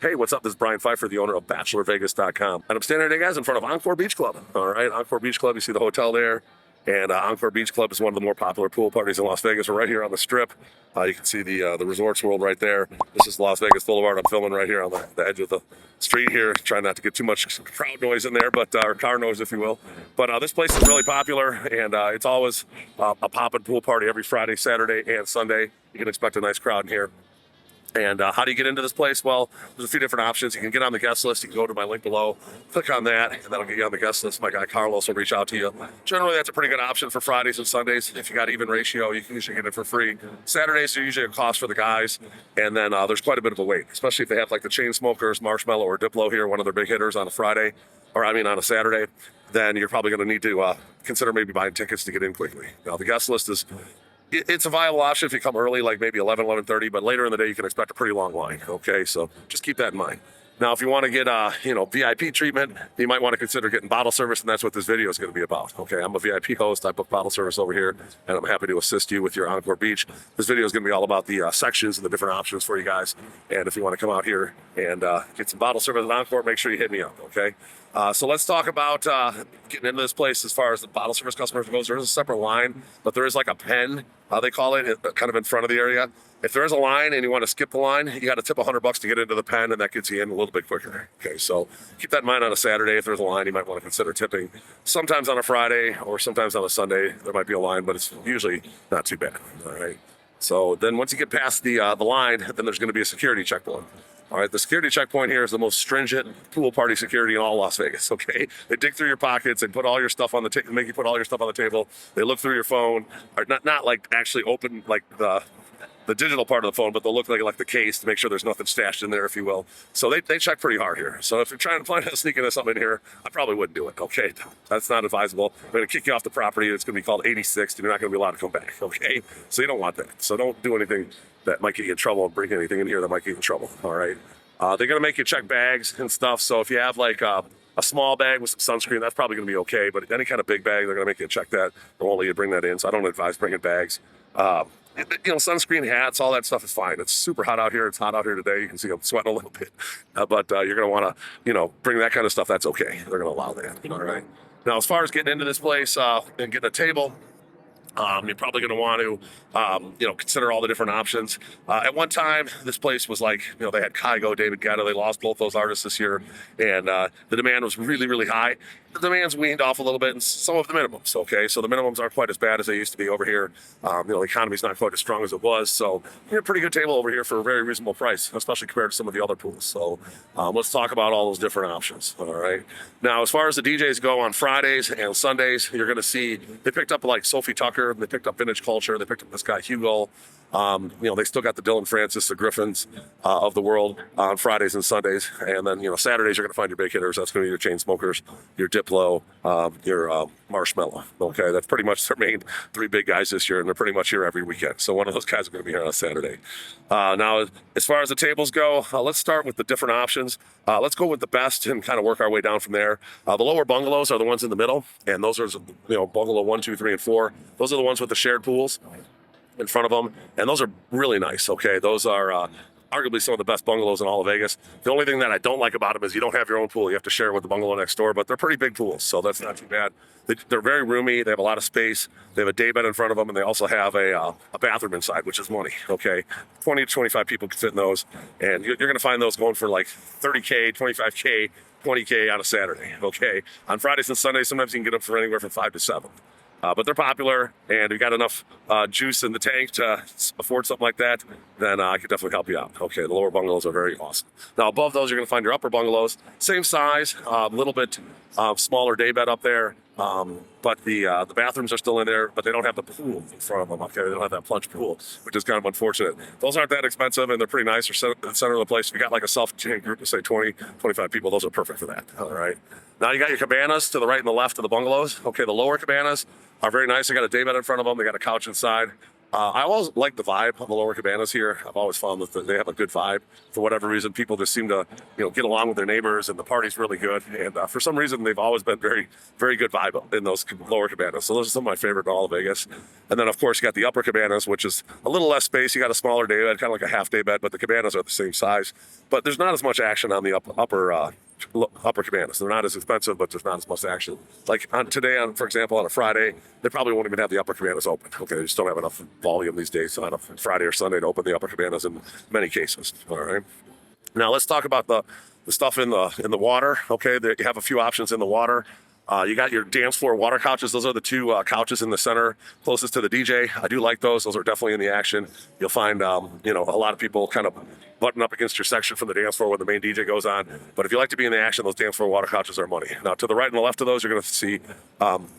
Hey, what's up? This is Brian Pfeiffer, the owner of BachelorVegas.com. And I'm standing today, guys, in front of Encore Beach Club. All right, Encore Beach Club, you see the hotel there. And Encore Beach Club is one of the more popular pool parties in Las Vegas. We're right here on the Strip. You can see the Resorts World right there. This is Las Vegas Boulevard. I'm filming right here on the edge of the street here, trying not to get too much crowd noise in there, but or car noise, if you will. But this place is really popular, and it's always a poppin' pool party every Friday, Saturday, and Sunday. You can expect a nice crowd in here. And how do you get into this place? Well, there's a few different options. You can get on the guest list. You can go to my link below, click on that, and that'll get you on the guest list. My guy Carlos will reach out to you. Generally, that's a pretty good option for Fridays and Sundays. If you got even ratio, you can usually get it for free. Saturdays are usually a cost for the guys, and then there's quite a bit of a wait, especially if they have like the Chain Smokers, Marshmallow, or Diplo here, one of their big hitters on a Friday, or I mean on a Saturday. Then you're probably going to need to consider maybe buying tickets to get in quickly. Now, the guest list is it's a viable option if you come early, like maybe 11:30, but later in the day, you can expect a pretty long line, okay? So just keep that in mind. Now, if you want to get, VIP treatment, you might want to consider getting bottle service, and that's what this video is going to be about, okay? I'm a VIP host. I book bottle service over here, and I'm happy to assist you with your Encore Beach. This video is going to be all about the sections and the different options for you guys, and if you want to come out here and get some bottle service at Encore, make sure you hit me up, okay? So let's talk about getting into this place as far as the bottle service customers goes. There is a separate line, but there is like a pen, they call it, kind of in front of the area. If there is a line and you want to skip the line, you got to tip $100 to get into the pen, and that gets you in a little bit quicker. Okay, so keep that in mind on a Saturday. If there's a line, you might want to consider tipping. Sometimes on a Friday or sometimes on a Sunday, there might be a line, but it's usually not too bad. All right. So then once you get past the line, then there's going to be a security checkpoint. All right, the security checkpoint here is the most stringent pool party security in all Las Vegas, okay? They dig through your pockets and put all your stuff on the table, make you put all your stuff on the table. They look through your phone, or not like actually open like the digital part of the phone, but they'll look like the case to make sure there's nothing stashed in there, if you will. So they check pretty hard here. So if you're trying to plan on sneaking something in here, I probably wouldn't do it, okay? That's not advisable. I'm going to kick you off the property. It's going to be called 86, and you're not going to be allowed to come back, okay? So you don't want that. So don't do anything that might get you in trouble and bring anything in here that might get you in trouble, all right? They're going to make you check bags and stuff. So if you have like a small bag with some sunscreen, that's probably going to be okay. But any kind of big bag, they're going to make you check that. They won't let you bring that in. So I don't advise bringing bags. Sunscreen, hats, all that stuff is fine. It's super hot out here. It's hot out here today. You can see I'm sweating a little bit. But you're going to want to, bring that kind of stuff. That's okay. They're going to allow that. All right. Now, as far as getting into this place and getting a table, you're probably going to want to, consider all the different options. At one time, this place was like, they had Kygo, David Guetta. They lost both those artists this year, and the demand was really, really high. The demand's weaned off a little bit, and some of the minimums, okay? So the minimums aren't quite as bad as they used to be over here. The economy's not quite as strong as it was, so you're a pretty good table over here for a very reasonable price, especially compared to some of the other pools. So let's talk about all those different options, all right? Now, as far as the DJs go on Fridays and Sundays, you're going to see they picked up like Sophie Tucker, they picked up Vintage Culture, they picked up this guy Hugo. They still got the Dylan Francis, the Griffins of the world on Fridays and Sundays. And then, Saturdays, you're going to find your big hitters. That's going to be your Chain Smokers, your Diplo, your Marshmallow. Okay, that's pretty much their main three big guys this year, and they're pretty much here every weekend. So one of those guys are going to be here on a Saturday. Now, as far as the tables go, let's start with the different options. Let's go with the best and kind of work our way down from there. The lower bungalows are the ones in the middle, and those are, bungalow 1, 2, 3, and 4. Those are the ones with the shared pools in front of them, and those are really nice, okay? Those are arguably some of the best bungalows in all of Vegas. The only thing that I don't like about them is you don't have your own pool. You have to share it with the bungalow next door, but they're pretty big pools, so that's not too bad. They're very roomy. They have a lot of space. They have a daybed in front of them, and they also have a bathroom inside, which is money, okay? 20 to 25 people can fit in those, and you're going to find those going for like $30K, $25K, $20K on a Saturday, okay? On Fridays and Sundays, sometimes you can get them for anywhere from 5 to 7. But they're popular, and you got enough juice in the tank to afford something like that, then I could definitely help you out. Okay, the lower bungalows are very awesome. Now, above those, you're going to find your upper bungalows. Same size, a little bit smaller daybed up there, but the bathrooms are still in there, but they don't have the pool in front of them. Okay, they don't have that plunge pool, which is kind of unfortunate. Those aren't that expensive, and they're pretty nice. They're in the center of the place. If you got like a self-contained group of, say, 20, 25 people, those are perfect for that. All right. Now, you got your cabanas to the right and the left of the bungalows. Okay, the lower cabanas are very nice. They got a daybed in front of them. They got a couch inside. I always like the vibe of the lower cabanas here. I've always found that they have a good vibe. For whatever reason, people just seem to, get along with their neighbors, and the party's really good. And for some reason, they've always been very, very good vibe in those lower cabanas. So those are some of my favorite in all of Vegas. And then, of course, you got the upper cabanas, which is a little less space. You got a smaller day bed, kind of like a half day bed, but the cabanas are the same size. But there's not as much action on the upper cabanas. They're not as expensive, but there's not as much action. Like for example, on a Friday, they probably won't even have the upper cabanas open. Okay, they just don't have enough volume these days on a Friday or Sunday to open the upper cabanas in many cases. All right. Now let's talk about the stuff in the water. Okay, you have a few options in the water. You got your dance floor water couches. Those are the two couches in the center closest to the DJ. I do like those. Those are definitely in the action. You'll find, a lot of people kind of button up against your section from the dance floor when the main DJ goes on. But if you like to be in the action, those dance floor water couches are money. Now, to the right and the left of those, you're going to see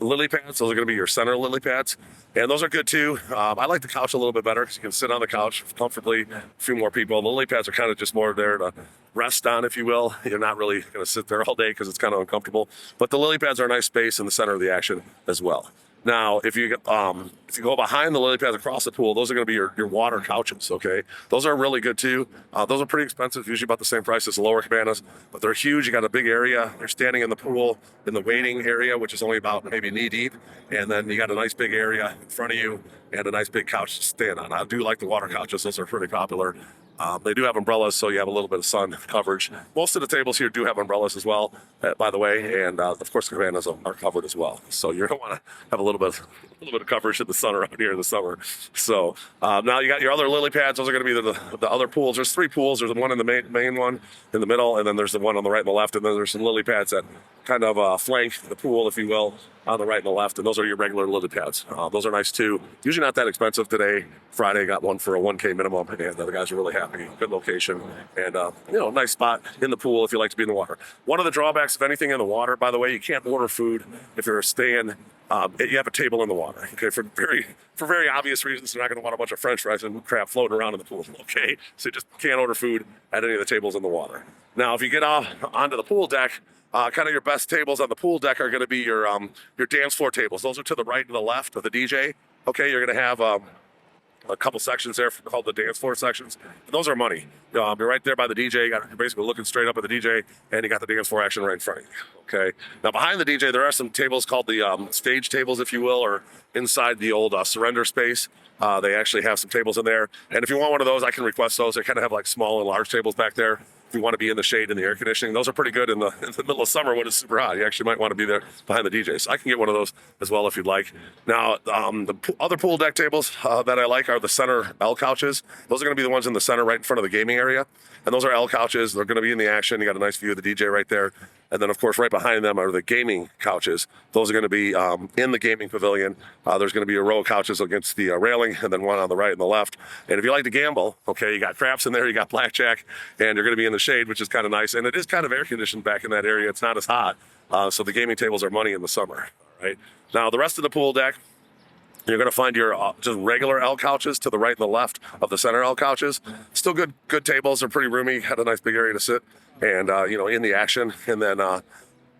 lily pads. Those are going to be your center lily pads. And those are good too. I like the couch a little bit better because you can sit on the couch comfortably, a few more people. The lily pads are kind of just more there to rest on, if you will. You're not really going to sit there all day because it's kind of uncomfortable. But the lily pads are a nice space in the center of the action as well. Now, if you go behind the lily pads across the pool, those are going to be your water couches, okay? Those are really good too. Those are pretty expensive, usually about the same price as the lower cabanas, but they're huge. You got a big area. You're standing in the pool in the waiting area, which is only about maybe knee deep, and then you got a nice big area in front of you and a nice big couch to stand on. I do like the water couches. Those are pretty popular. They do have umbrellas, so you have a little bit of sun coverage. Most of the tables here do have umbrellas as well, by the way, and of course the cabanas are covered as well. So you're going to want to have a little bit of coverage in the sun around here in the summer. So now you got your other lily pads. Those are going to be the other pools. There's three pools. There's the one in the main one in the middle, and then there's the one on the right and the left, and then there's some lily pads that kind of flank the pool, if you will, on the right and the left, and those are your regular lily pads. Those are nice too. Usually not that expensive. Today, Friday, got one for a 1K minimum, and the guys are really happy. Good location, and nice spot in the pool if you like to be in the water. One of the drawbacks of anything in the water, by the way, you can't order food if you're staying. You have a table in the water. Okay, for very obvious reasons, you're not going to want a bunch of French fries and crap floating around in the pool. Okay, so you just can't order food at any of the tables in the water. Now, if you get onto the pool deck. Kind of your best tables on the pool deck are going to be your dance floor tables. Those are to the right and the left of the DJ. Okay, you're going to have a couple sections there called the dance floor sections. And those are money. You're right there by the DJ. You're basically looking straight up at the DJ, and you got the dance floor action right in front of you. Okay. Now behind the DJ, there are some tables called the stage tables, if you will, or inside the old surrender space. They actually have some tables in there. And if you want one of those, I can request those. They kind of have like small and large tables back there. If you want to be in the shade and the air conditioning, those are pretty good in the middle of summer when it's super hot. You actually might want to be there behind the DJ. So I can get one of those as well if you'd like. Now, the other pool deck tables that I like are the center L couches. Those are going to be the ones in the center right in front of the gaming area. And those are L couches. They're going to be in the action. You got a nice view of the DJ right there. And then, of course, right behind them are the gaming couches. Those are going to be in the gaming pavilion. There's going to be a row of couches against the railing, and then one on the right and the left. And if you like to gamble, okay, you got craps in there, you got blackjack, and you're going to be in the shade, which is kind of nice. And it is kind of air conditioned back in that area. It's not as hot. So the gaming tables are money in the summer. All right. Now, the rest of the pool deck, you're going to find your just regular L couches to the right and the left of the center L couches. Still good tables. They're pretty roomy. Had a nice big area to sit and, in the action. And then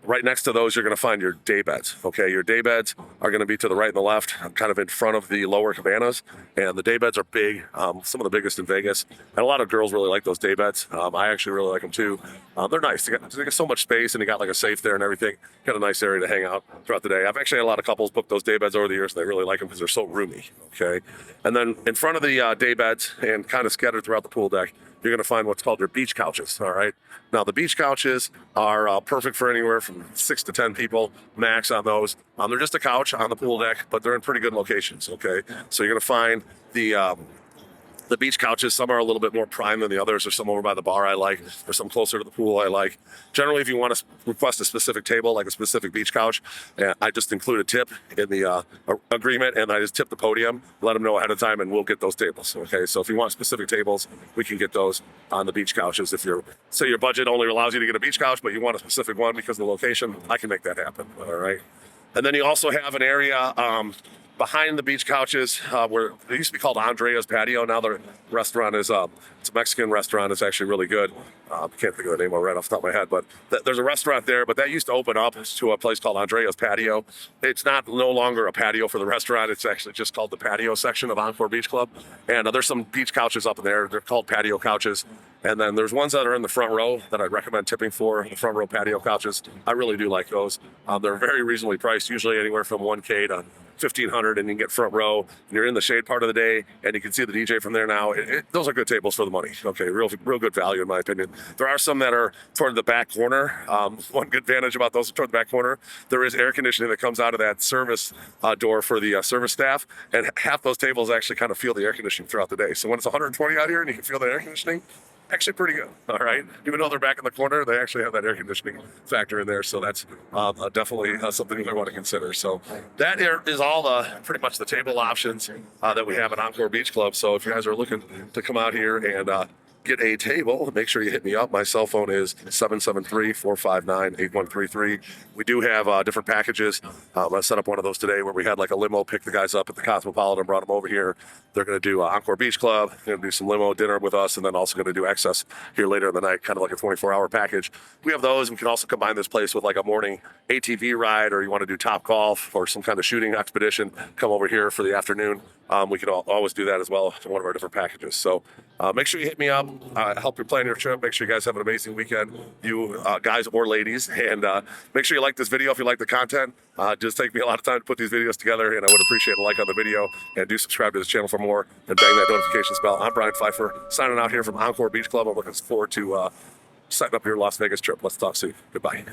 right next to those, you're going to find your day beds. Okay, your day beds are going to be to the right and the left, kind of in front of the lower cabanas. And the day beds are big, some of the biggest in Vegas. And a lot of girls really like those day beds. I actually really like them too. They're nice. They got so much space, and you got like a safe there and everything. Got a nice area to hang out throughout the day. I've actually had a lot of couples book those day beds over the years, and they really like them because they're so roomy. Okay, and then in front of the day beds and kind of scattered throughout the pool deck, you're going to find what's called your beach couches. All right. Now, the beach couches are perfect for anywhere from 6 to 10 people max on those. They're just a couch on the pool deck, but they're in pretty good locations. Okay. So you're going to find the beach couches. Some are a little bit more prime than the others. There's some over by the bar I like. There's some closer to the pool I like. Generally, if you want to request a specific table, like a specific beach couch, I just include a tip in the agreement, and I just tip the podium, let them know ahead of time, and we'll get those tables. Okay, so if you want specific tables, we can get those on the beach couches. If say your budget only allows you to get a beach couch, but you want a specific one because of the location, I can make that happen. All right. And then you also have an area behind the beach couches, where it used to be called Andrea's Patio. Now the restaurant is it's a Mexican restaurant. It's actually really good. Can't think of the name right off the top of my head, but there's a restaurant there. But that used to open up to a place called Andrea's Patio. It's no longer a patio for the restaurant. It's actually just called the patio section of Encore Beach Club. And there's some beach couches up in there. They're called Patio Couches. And then there's ones that are in the front row that I'd recommend tipping for, the front row patio couches. I really do like those. They're very reasonably priced, usually anywhere from $1K to $1,500, and you can get front row. And you're in the shade part of the day, and you can see the DJ from there now. Those are good tables for the money. Okay, real good value in my opinion. There are some that are toward the back corner. One good advantage about those toward the back corner, there is air conditioning that comes out of that service door for the service staff, and half those tables actually kind of feel the air conditioning throughout the day. So when it's 120 out here and you can feel the air conditioning, actually pretty good. All right, even though they're back in the corner, they actually have that air conditioning factor in there, so that's definitely something you want to consider. So that is all pretty much the table options that we have at Encore Beach Club. So if you guys are looking to come out here and get a table, make sure you hit me up. My cell phone is 773-459-8133. We do have different packages. I set up one of those today where we had like a limo pick the guys up at the Cosmopolitan, brought them over here. They're going to do Encore Beach Club, going to do some limo dinner with us, and then also going to do excess here later in the night, kind of like a 24-hour package. We have those, and we can also combine this place with like a morning ATV ride, or you want to do Top Golf or some kind of shooting expedition, come over here for the afternoon. We can always do that as well in one of our different packages. So make sure you hit me up, help you plan your trip. Make sure you guys have an amazing weekend, you guys or ladies. And make sure you like this video if you like the content. Just take me a lot of time to put these videos together, and I would appreciate a like on the video, and do subscribe to this channel for more, and bang that notifications bell. I'm Brian Pfeiffer, signing out here from Encore Beach Club. I'm looking forward to setting up your Las Vegas trip. Let's talk soon. Goodbye.